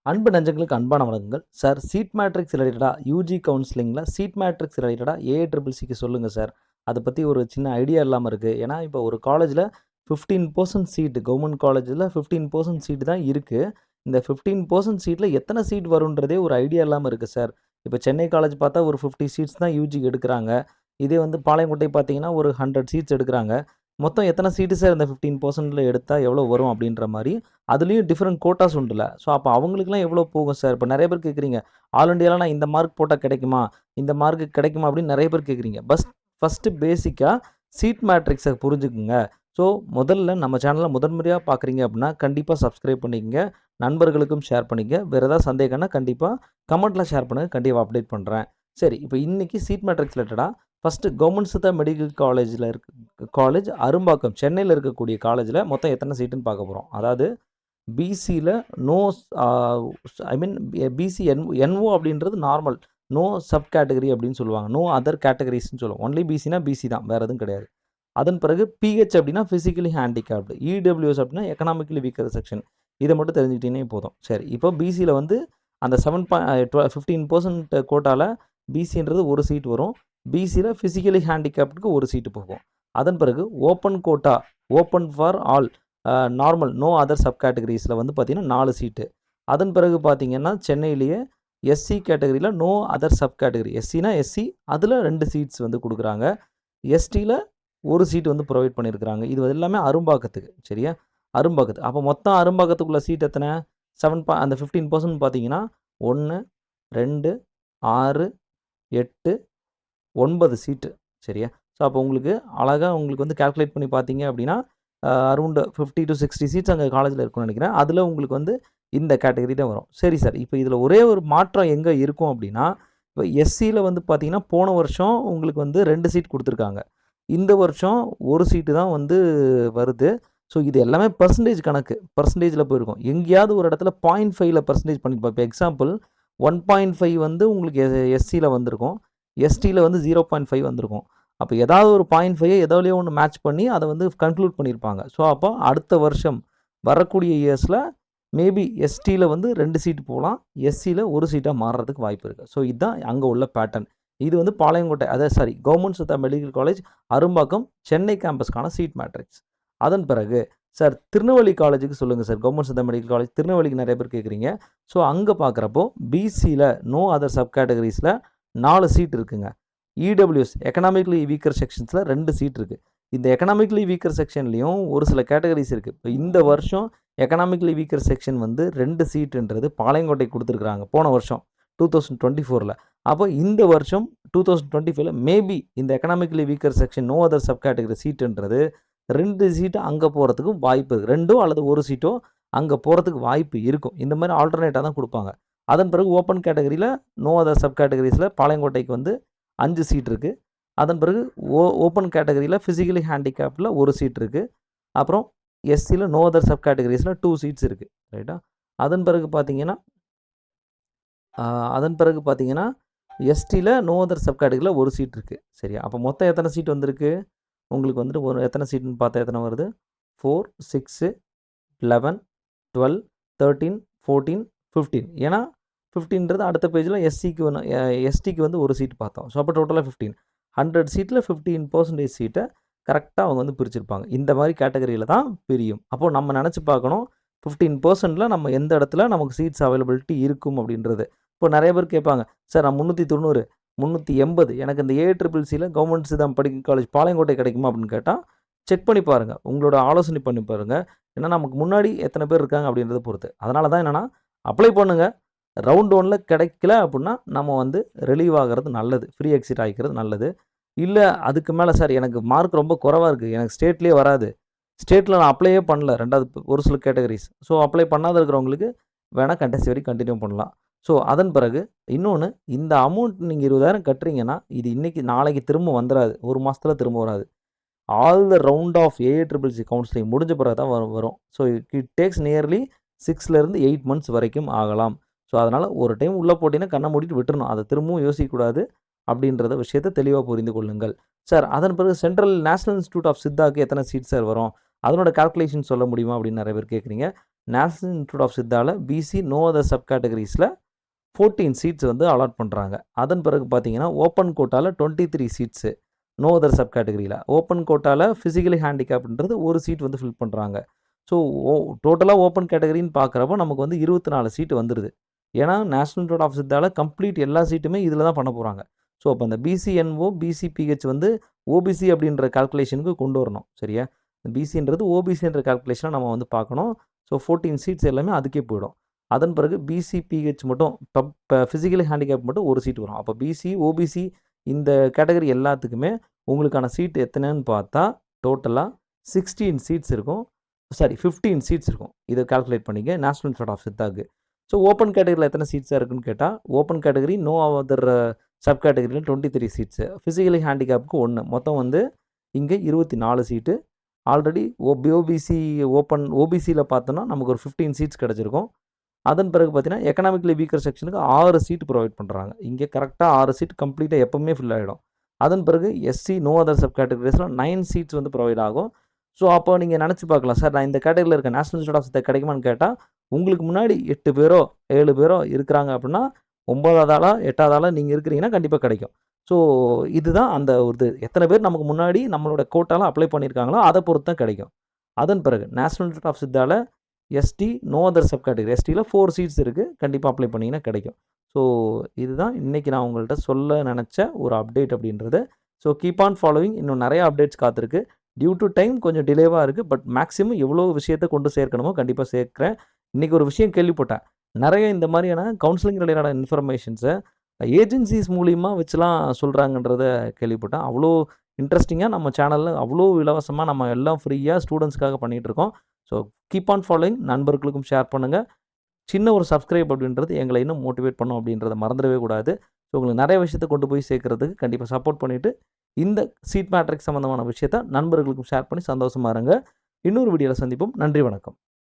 அன்பு நெஞ்சங்களுக்கு அன்பான வணக்கங்கள் சார். சீட் மேட்ரிக்ஸ் ரிலேட்டடாக யூஜி கவுன்சிலிங்கில் சீட் மேட்ரிக்ஸ் ரிலேட்டடாக ஏஐசிசிக்கு சொல்லுங்கள் சார். அதை பற்றி ஒரு சின்ன ஐடியா இல்லாமல் இருக்குது. ஏன்னா இப்போ ஒரு காலேஜில் 15% சீட்டு, கவர்மெண்ட் காலேஜில் 15% சீட்டு தான் இருக்குது. இந்த 15% சீட்டில் எத்தனை சீட் வருன்றதே ஒரு ஐடியா இல்லாமல் இருக்குது சார். இப்போ சென்னை காலேஜ் பார்த்தா ஒரு 50 சீட்ஸ் தான் யூஜிக்கு எடுக்கிறாங்க. இதே வந்து பாளையங்கோட்டை பார்த்தீங்கன்னா ஒரு 100 சீட்ஸ் எடுக்கிறாங்க. மொத்தம் எத்தனை சீட்டு சார் இந்த 15%ல் எடுத்தால் எவ்வளோ வரும் அப்படின்ற மாதிரி அதுலேயும் டிஃப்ரெண்ட் கோட்டாஸ் உண்டுல்ல. ஸோ அப்போ அவங்களுக்குலாம் எவ்வளோ போகும் சார்? இப்போ நிறைய பேர் கேட்குறீங்க, ஆல் இண்டியாவில் நான் இந்த மார்க் போட்டால் கிடைக்குமா, இந்த மார்க்கு கிடைக்குமா அப்படின்னு நிறைய பேர் கேட்குறீங்க. ஃபஸ்ட்டு பேசிக்காக சீட் மேட்ரிக்ஸை புரிஞ்சுக்குங்க. ஸோ முதல்ல நம்ம சேனலில் முதன்முறையாக பார்க்குறீங்க அப்படின்னா கண்டிப்பாக சப்ஸ்கிரைப் பண்ணிக்கங்க, நண்பர்களுக்கும் ஷேர் பண்ணிக்கங்க. வேறு ஏதாவது சந்தேகம்னா கண்டிப்பாக கமெண்ட்டில் ஷேர் பண்ணுங்கள், கண்டிப்பாக அப்டேட் பண்ணுறேன். சரி, இப்போ இன்றைக்கி சீட் மேட்ரிக்ஸ் ரிலேட்டடாக ஃபஸ்ட்டு கவர்மெண்ட் சித்தா மெடிக்கல் காலேஜில் காலேஜ் அரும்பாக்கம் சென்னையில் இருக்கக்கூடிய காலேஜில் மொத்தம் எத்தனை சீட்டுன்னு பார்க்க போகிறோம். அதாவது பிசியில் நோ ஐ மீன் பிசி என்ஓ அப்படின்றது நார்மல், நோ சப் கேட்டகரி அப்படின்னு சொல்லுவாங்க, நோ அதர் கேட்டகரிஸ்ன்னு சொல்லுவாங்க. ஒன்லி பிசினா பிசி தான், வேறு எதுவும் கிடையாது. அதன் பிறகு பிஹெச் அப்படின்னா ஃபிசிக்கலி ஹேண்டிகேப்டு, இடபிள்யூஎஸ் அப்படின்னா எக்கனாமிக்கலி வீக்கர் செக்ஷன். இதை மட்டும் தெரிஞ்சுக்கிட்டீங்கன்னா போதும். சரி, இப்போ பிசியில் வந்து அந்த 15% கோட்டாவில் பிசின்றது ஒரு சீட் வரும். பிசியில் ஃபிசிக்கலி ஹேண்டிகேப்டுக்கு ஒரு சீட்டு போகும். அதன் பிறகு open quota, open for all, normal, no other sub கேட்டகரிஸில் வந்து பார்த்திங்கன்னா 4 சீட்டு. அதன் பிறகு பார்த்திங்கன்னா சென்னையிலேயே எஸ்சி கேட்டகரியில் நோ அதர் சப் கேட்டகரி, எஸ்சினா எஸ்சி, அதில் 2 சீட்ஸ் வந்து கொடுக்குறாங்க. எஸ்டியில் ஒரு சீட் வந்து ப்ரொவைட் பண்ணியிருக்கிறாங்க. இது எல்லாமே அரும்பாக்கத்துக்கு. சரியா, அரும்பாக்கத்து. அப்போ மொத்தம் அரும்பாக்கத்துக்குள்ள சீட் எத்தனை? அந்த 15% பார்த்தீங்கன்னா 1 2 6 8 9 சீட்டு. சரியா, ஸோ அப்போ உங்களுக்கு அழகாக உங்களுக்கு வந்து கால்குலேட் பண்ணி பார்த்தீங்க அப்படின்னா அரௌண்ட் 50 to 60 சீட்ஸ் அங்கே காலேஜில் இருக்கும்னு நினைக்கிறேன். அதில் உங்களுக்கு வந்து இந்த கேட்டகரி தான் வரும். சரி சார், இப்போ இதில் ஒரே ஒரு மாற்றம் எங்கே இருக்கும் அப்படின்னா, இப்போ எஸ்சியில் வந்து பார்த்தீங்கன்னா போன வருஷம் உங்களுக்கு வந்து 2 சீட் கொடுத்துருக்காங்க. இந்த வருஷம் ஒரு சீட்டு தான் வந்து வருது. ஸோ இது எல்லாமே பர்சன்டேஜ் கணக்கு, பர்சன்டேஜில் போயிருக்கும். எங்கேயாவது ஒரு இடத்துல 0.5ல் பர்சன்டேஜ் பண்ணியிருப்போம். இப்போ எக்ஸாம்பிள் 1.5 வந்து உங்களுக்கு எஸ்சியில் வந்திருக்கும், எஸ்டியில் வந்து 0.5 வந்திருக்கும். அப்போ ஏதாவது ஒரு 0.5 எதோலையோ ஒன்று மேட்ச் பண்ணி அதை வந்து கன்க்ளூட் பண்ணியிருப்பாங்க. ஸோ அப்போ அடுத்த வருஷம் வரக்கூடிய இயர்ஸில் மேபி எஸ்டியில் வந்து 2 சீட்டு போகலாம், எஸ்சியில் ஒரு சீட்டாக மாறுறதுக்கு வாய்ப்பு இருக்குது. ஸோ இதுதான் அங்கே உள்ள பேட்டர்ன். இது வந்து Palayamkottai, government Siddha medical college Arumbakkam Chennai கேம்பஸ்க்கான சீட் மேட்ரிக்ஸ். அதன் பிறகு சார் திருநெல்வேலி காலேஜுக்கு சொல்லுங்கள் sir. Government Siddha medical college திருநெல்வேலிக்கு நிறைய பேர் கேட்குறீங்க. ஸோ அங்கே பார்க்குறப்போ பிசியில் நோ அதர் சப் கேட்டகரிஸில் 4 சீட் இருக்குங்க. இடபிள்யூஎஸ் எக்கனாமிக்கலி வீக்கர் செக்ஷன்ஸில் 2 சீட் இருக்குது. இந்த எக்கனாமிக்கலி வீக்கர் செக்ஷன்லேயும் ஒரு சில கேட்டகரிஸ் இருக்குது. இப்போ இந்த வருஷம் எக்கனாமிக்கலி வீக்கர் செக்ஷன் வந்து 2 சீட்டுன்றது பாளையங்கோட்டை கொடுத்துருக்குறாங்க போன வருஷம் 2024ல். அப்போ இந்த வருஷம் 2025ல் மேபி இந்த economically weaker section no other sub category சீட்டுன்றது 2 சீட்டு அங்கே போகிறதுக்கும் வாய்ப்பு இருக்குது. 2 அல்லது 1 சீட்டோ அங்கே போகிறதுக்கு வாய்ப்பு இருக்கும். இந்த மாதிரி ஆல்டர்னேட்டாக தான் கொடுப்பாங்க. அதன் பிறகு ஓப்பன் கேட்டகரியில் நோ அதர் சப் கேட்டகரிஸில் பாளையங்கோட்டைக்கு வந்து 5 சீட் இருக்குது. அதன் பிறகு ஓப்பன் கேட்டகரியில் ஃபிசிக்கலி ஹேண்டிகேப்பில் ஒரு சீட் இருக்குது. அப்புறம் எஸ்சியில் நோ அதர் சப் கேட்டகரிஸில் 2 சீட்ஸ் இருக்குது. ரைட்டா, அதன் பிறகு பார்த்தீங்கன்னா எஸ்டியில் நோ அதர் சப் கேட்டகரியில் ஒரு சீட் இருக்குது. சரியா, அப்போ மொத்தம் எத்தனை சீட் வந்திருக்கு உங்களுக்கு? வந்துட்டு ஒரு எத்தனை சீட்டுன்னு பார்த்தா எத்தனை வருது? 4 6 11 12 13 14 15. ஏன்னா 15ன்றது அடுத்த பேஜில் எஸ்டிக்கு வந்து ஒரு சீட் பார்த்தோம். ஸோ அப்போ டோட்டலாக 15. 100 சீட்டில் 15% சீட்டை கரெக்டாக அவங்க வந்து பிரிச்சிருப்பாங்க. இந்த மாதிரி கேட்டகரியில் தான் பிரியும். அப்போது நம்ம நினச்சி பார்க்கணும் 15%ல் நம்ம எந்த இடத்துல நமக்கு சீட்ஸ் அவைலபிலிட்டி இருக்கும் அப்படின்றது. இப்போ நிறைய பேர் கேட்பாங்க, சார் நான் 390 380 எனக்கு இந்த ஏஐசிசியில் government Siddha medical college Palayamkottai கிடைக்குமா அப்படின்னு கேட்டால் செக் பண்ணி பாருங்கள், உங்களோட ஆலோசனை பண்ணி பாருங்கள். ஏன்னா நமக்கு முன்னாடி எத்தனை பேர் இருக்காங்க அப்படின்றத பொறுத்து. அதனால தான் என்னென்னா அப்ளை பண்ணுங்கள். ரவுண்ட் 1ல் கிடைக்கல அப்படின்னா நம்ம வந்து ரிலீவ் ஆகிறது நல்லது, ஃப்ரீ எக்ஸிட் ஆகிக்கிறது நல்லது. இல்லை அதுக்கு மேலே சார் எனக்கு மார்க் ரொம்ப குறைவாக இருக்குது, எனக்கு ஸ்டேட்லேயே வராது, ஸ்டேட்டில் நான் அப்ளையே பண்ணல, 2வது ஒரு சில கேட்டகரிஸ், ஸோ அப்ளை பண்ணாத இருக்கிறவங்களுக்கு வேணால் கடைசி வரைக்கும் கண்டினியூ பண்ணலாம். ஸோ அதன் பிறகு இன்னொன்று, இந்த அமௌண்ட் நீங்கள் 20,000 கட்டுறீங்கன்னா இது இன்றைக்கி நாளைக்கு திரும்ப வந்துடாது, ஒரு மாதத்தில் திரும்ப வராது. All the round of AICC counselling முடிஞ்ச பிறகு தான் வரும். ஸோ இட் டேக்ஸ் நியர்லி 6லேருந்து 8 மந்த்ஸ் வரைக்கும் ஆகலாம். ஸோ அதனால் ஒரு டைம் உள்ளே போட்டிங்கன்னா கண்ணை மூடிட்டு விட்டுறணும், அதை திரும்பவும் யோசிக்கக்கூடாது அப்படின்றத விஷயத்தை தெளிவாக புரிந்து கொள்ளுங்கள் சார். அதன் பிறகு சென்ட்ரல் நேஷனல் இன்ஸ்டியூட் ஆஃப் சித்தாக்கு எத்தனை சீட் சார் வரும், அதனோட கால்குலேஷன் சொல்ல முடியுமா அப்படின்னு நிறைய பேர் கேட்குறீங்க. நேஷனல் இன்ஸ்டிடியூட் ஆஃப் சித்தாவில் பிசி நோ அதர் சப் கேட்டகரிஸில் 14 சீட்ஸ் வந்து அலாட் பண்ணுறாங்க. அதன் பிறகு பார்த்தீங்கன்னா ஓப்பன் கோட்டாவில் 23 சீட்ஸு நோ அதர் சப் கேட்டகரியில். ஓப்பன் கோட்டாவில் ஃபிசிக்கலி ஹேண்டிகேப்ன்றது ஒரு சீட் வந்து ஃபில் பண்ணுறாங்க. ஸோ டோட்டலாக ஓப்பன் கேட்டகரின்னு பார்க்குறப்போ நமக்கு வந்து 24 சீட்டு வந்துடுது. ஏன்னா நேஷனல் இன்ஸ்டிடியூட் ஆஃப் சித்தாவில் கம்ப்ளீட் எல்லா சீட்டுமே இதில் தான் பண்ண போகிறாங்க. ஸோ அப்போ அந்த பிசிஎன்ஓ பிசிபிஹெச் வந்து ஓபிசி அப்படின்ற கால்குலேஷனுக்கு கொண்டு வரணும். சரியா? பிசின்றது ஓபிசின்ற கால்குலேஷனை நம்ம வந்து பார்க்கணும். ஸோ 14 சீட்ஸ் எல்லாமே அதுக்கே போயிடும். அதன் பிறகு பிசிபிஹெச் மட்டும் இப்போ ஃபிசிக்கலி ஹேண்டிகேப் மட்டும் ஒரு சீட் வரும். அப்போ பிசி ஓபிசி இந்த கேட்டகரி எல்லாத்துக்குமே உங்களுக்கான சீட் எத்தனைன்னு பார்த்தா டோட்டலாக 16 சீட்ஸ் இருக்கும். 15 சீட்ஸ் இருக்கும். இதை கால்குலேட் பண்ணிக்க நேஷனல் இன்ஸ்டிடியூட் ஆஃப் சித்தாக்கு. ஸோ ஓப்பன் கேட்டகரியில் எத்தனை சீட்ஸாக இருக்குன்னு கேட்டால் open category no other sub கேட்டகரியில் 23 சீட்ஸு, ஃபிசிக்கலி ஹேண்டிகேப்புக்கு 1, மொத்தம் வந்து இங்கே 24 சீட்டு. ஆல்ரெடி ஓபிசியில் பார்த்தோன்னா நமக்கு ஒரு 15 சீட்ஸ் கிடச்சிருக்கும். அதன் பிறகு பார்த்தீங்கன்னா எக்கனாமிக்கலி வீக்கர் செக்ஷனுக்கு 6 சீட் ப்ரொவைட் பண்ணுறாங்க. இங்கே கரெக்டாக 6 சீட் கம்ப்ளீட்டாக எப்போவுமே ஃபில் ஆகிடும். அதன் பிறகு எஸ்சி நோ அதர் சப் கேட்டகரிஸில் 9 சீட்ஸ் வந்து ப்ரொவைட் ஆகும். ஸோ அப்போ நீங்கள் நினச்சி பார்க்கலாம், சார் நான் இந்த கேட்டகரியில் இருக்க நேஷனல் இன்ஸ்டிடியூட் ஆஃப் சித்தா கிடைக்குமான்னு கேட்டால் உங்களுக்கு முன்னாடி 8 பேரோ 7 பேரோ இருக்கிறாங்க அப்படின்னா 9வது ஆளா 8வது ஆளா நீங்கள் இருக்கிறீங்கன்னா கண்டிப்பாக கிடைக்கும். ஸோ இதுதான் அந்த ஒரு எத்தனை பேர் நமக்கு முன்னாடி நம்மளோட கோட்டாலாம் அப்ளை பண்ணியிருக்காங்களோ அதை பொறுத்து தான் கிடைக்கும். அதன் பிறகு நேஷனல் இன்ஸ்டிடியூட் ஆஃப் சித்தாவில் ST no other sub category எஸ்டியில் 4 சீட்ஸ் இருக்குது. கண்டிப்பாக அப்ளை பண்ணிங்கன்னா கிடைக்கும். ஸோ இதுதான் இன்றைக்கி நான் உங்கள்கிட்ட சொல்ல நினச்ச ஒரு அப்டேட் அப்படின்றது. So keep on following. இன்னும் நிறையா அப்டேட்ஸ் காத்திருக்கு. டியூ டு டைம் கொஞ்சம் டிலேவாக இருக்குது. பட் மேக்ஸிமம் எவ்வளோ விஷயத்தை கொண்டு சேர்க்கணுமோ கண்டிப்பாக சேர்க்குறேன். இன்றைக்கி ஒரு விஷயம் கேள்விப்பட்டேன். நிறைய இந்த மாதிரியான கவுன்சிலிங் ரிலேட்டடான இன்ஃபர்மேஷன்ஸை ஏஜென்சிஸ் மூலிமா வச்சுலாம் சொல்கிறாங்கன்றத கேள்விப்பட்டேன். அவ்வளோ இன்ட்ரெஸ்டிங்காக நம்ம சேனலில் அவ்வளோ இலவசமாக நம்ம எல்லாம் ஃப்ரீயாக ஸ்டூடெண்ட்ஸ்க்காக பண்ணிகிட்ருக்கோம். So keep on following. நண்பர்களுக்கும் ஷேர் பண்ணுங்கள். சின்ன ஒரு சப்ஸ்கிரைப் அப்படின்றது எங்களை இன்னும் மோட்டிவேட் பண்ணும் அப்படின்றத மறந்துடவே கூடாது. ஸோ உங்களுக்கு நிறைய விஷயத்தை கொண்டு போய் சேர்க்கறதுக்கு கண்டிப்பாக சப்போர்ட் பண்ணிவிட்டு இந்த சீட் மேட்ரிக்ஸ் சம்மந்தமான விஷயத்தை நண்பர்களுக்கும் ஷேர் பண்ணி சந்தோஷமாக இருங்க. இன்னொரு வீடியோவில் சந்திப்போம். நன்றி, வணக்கம்.